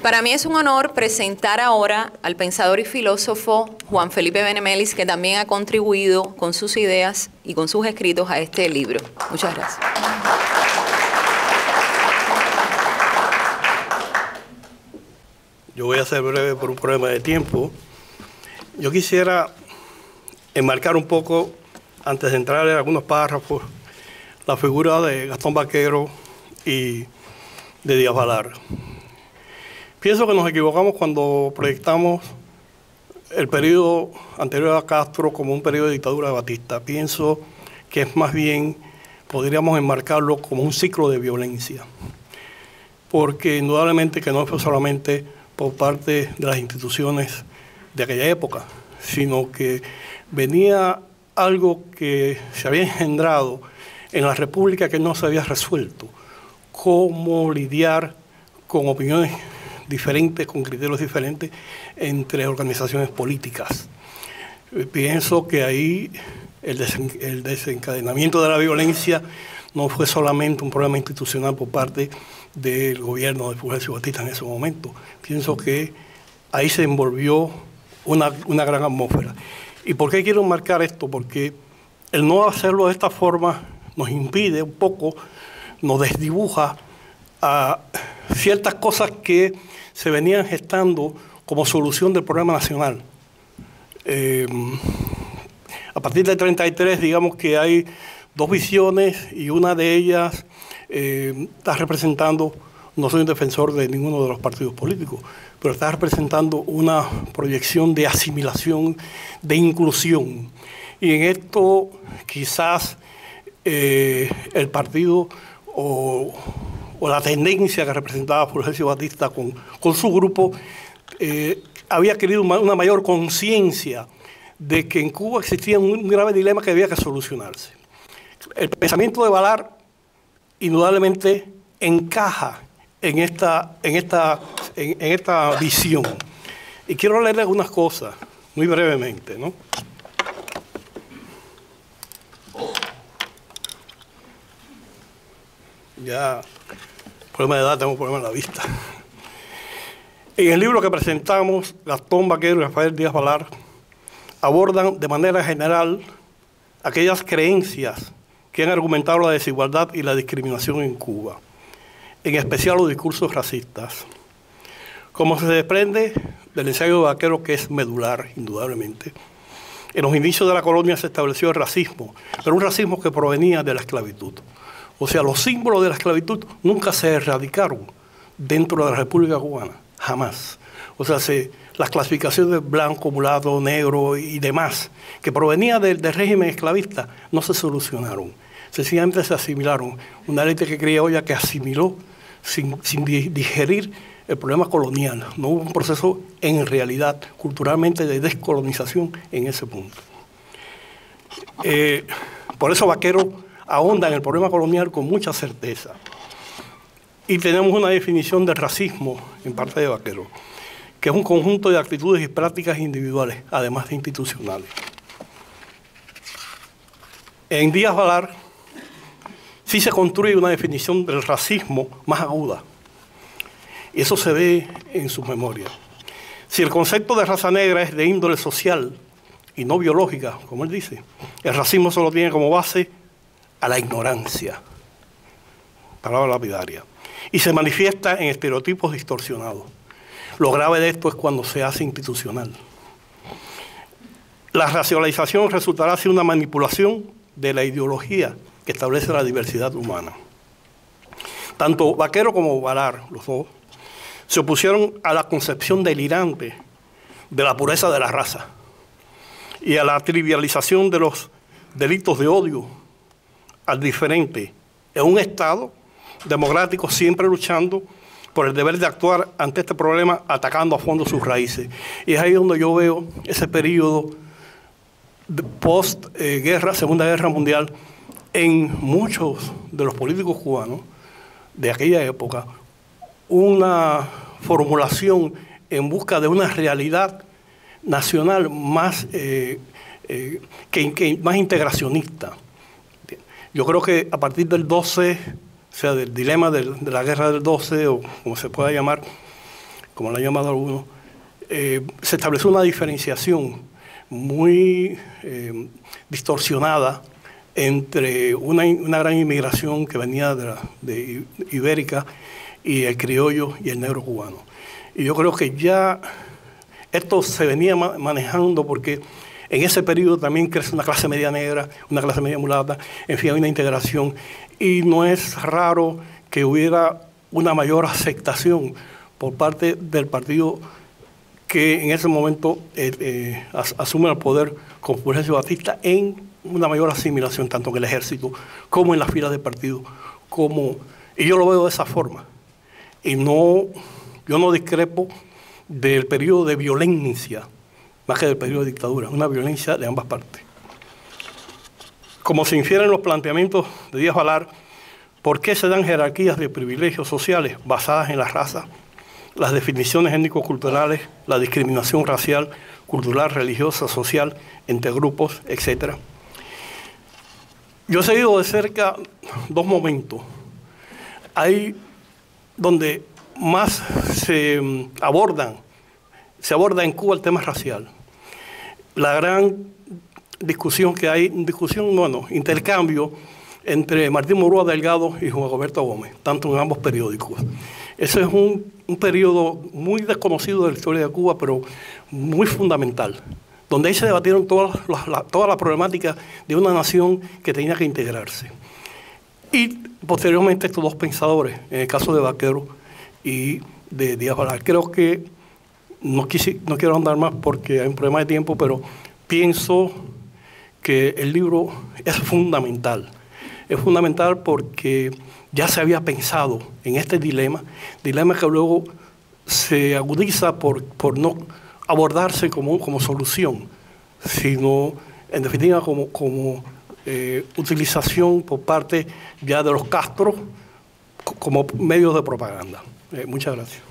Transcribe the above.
Para mí es un honor presentar ahora al pensador y filósofo Juan Felipe Benemelis, que también ha contribuido con sus ideas y con sus escritos a este libro. Muchas gracias. Yo voy a ser breve por un problema de tiempo. Yo quisiera enmarcar un poco, antes de entrar en algunos párrafos, la figura de Gastón Baquero y de Díaz Balart. Pienso que nos equivocamos cuando proyectamos el periodo anterior a Castro como un periodo de dictadura de Batista. Pienso que es más bien, podríamos enmarcarlo como un ciclo de violencia, porque indudablemente que no fue solamente por parte de las instituciones de aquella época, sino que venía algo que se había engendrado en la República que no se había resuelto: cómo lidiar con opiniones diferentes, con criterios diferentes entre organizaciones políticas. Pienso que ahí el desencadenamiento de la violencia no fue solamente un problema institucional por parte del gobierno de Fulgencio Batista en ese momento. Pienso que ahí se envolvió una gran atmósfera. ¿Y por qué quiero marcar esto? Porque el no hacerlo de esta forma nos impide un poco, nos desdibuja a ciertas cosas que se venían gestando como solución del problema nacional. A partir del 33, digamos que hay dos visiones y una de ellas está representando, no soy un defensor de ninguno de los partidos políticos, pero está representando una proyección de asimilación, de inclusión. Y en esto quizás el partido o la tendencia que representaba Fulgencio Batista con su grupo había querido una mayor conciencia de que en Cuba existía un grave dilema que había que solucionarse. El pensamiento de Balart indudablemente encaja en esta visión. Y quiero leerle algunas cosas, muy brevemente, ¿no? Ya, problema de edad, tengo problema en la vista. En el libro que presentamos, Gastón Baquero y Rafael Díaz Balart abordan de manera general aquellas creencias que han argumentado la desigualdad y la discriminación en Cuba, en especial los discursos racistas. Como se desprende del ensayo de Baquero, que es medular, indudablemente, en los inicios de la colonia se estableció el racismo, pero un racismo que provenía de la esclavitud. O sea, los símbolos de la esclavitud nunca se erradicaron dentro de la República Cubana, jamás. O sea, las clasificaciones de blanco, mulato, negro y demás, que provenían del régimen esclavista, no se solucionaron. Sencillamente se asimilaron. Una élite que criolla que asimiló sin digerir el problema colonial. No hubo un proceso en realidad culturalmente de descolonización en ese punto. Por eso Baquero ahonda en el problema colonial con mucha certeza. Y tenemos una definición del racismo en parte de Baquero, que es un conjunto de actitudes y prácticas individuales, además de institucionales. En Díaz Balart sí se construye una definición del racismo más aguda, y eso se ve en sus memorias. Si el concepto de raza negra es de índole social y no biológica, como él dice, el racismo solo tiene como base a la ignorancia, palabra lapidaria, y se manifiesta en estereotipos distorsionados. Lo grave de esto es cuando se hace institucional. La racialización resultará ser una manipulación de la ideología que establece la diversidad humana. Tanto Baquero como Balart, los dos, se opusieron a la concepción delirante de la pureza de la raza y a la trivialización de los delitos de odio al diferente en un Estado democrático siempre luchando por el deber de actuar ante este problema, atacando a fondo sus raíces. Y es ahí donde yo veo ese periodo post-guerra, Segunda Guerra Mundial, en muchos de los políticos cubanos de aquella época, una formulación en busca de una realidad nacional más, más integracionista. Yo creo que a partir del 12, o sea, del dilema de la guerra del 12, o como se pueda llamar, como lo han llamado algunos, se estableció una diferenciación muy distorsionada entre una gran inmigración que venía de ibérica y el criollo y el negro cubano. Y yo creo que ya esto se venía manejando porque en ese periodo también crece una clase media negra, una clase media mulata, en fin, hay una integración. Y no es raro que hubiera una mayor aceptación por parte del partido que en ese momento asume el poder con Fulgencio Batista en una mayor asimilación tanto en el ejército como en las filas del partido. Y yo lo veo de esa forma. Y yo no discrepo del periodo de violencia, más que del periodo de dictadura, una violencia de ambas partes. Como se infiere en los planteamientos de Díaz Balart, ¿por qué se dan jerarquías de privilegios sociales basadas en la raza, las definiciones étnico-culturales, la discriminación racial, cultural, religiosa, social, entre grupos, etcétera? Yo he seguido de cerca dos momentos. Hay donde más se aborda en Cuba el tema racial. La gran discusión que hay, intercambio entre Martín Murúa Delgado y Juan Roberto Gómez, tanto en ambos periódicos. Ese es un periodo muy desconocido de la historia de Cuba, pero muy fundamental, donde ahí se debatieron toda la problemática de una nación que tenía que integrarse. Y posteriormente estos dos pensadores, en el caso de Baquero y de Díaz Balart. Creo que no quiero andar más porque hay un problema de tiempo, pero pienso que el libro es fundamental. Es fundamental porque ya se había pensado en este dilema que luego se agudiza por no abordarse como solución, sino en definitiva como utilización por parte ya de los Castro como medios de propaganda. Muchas gracias.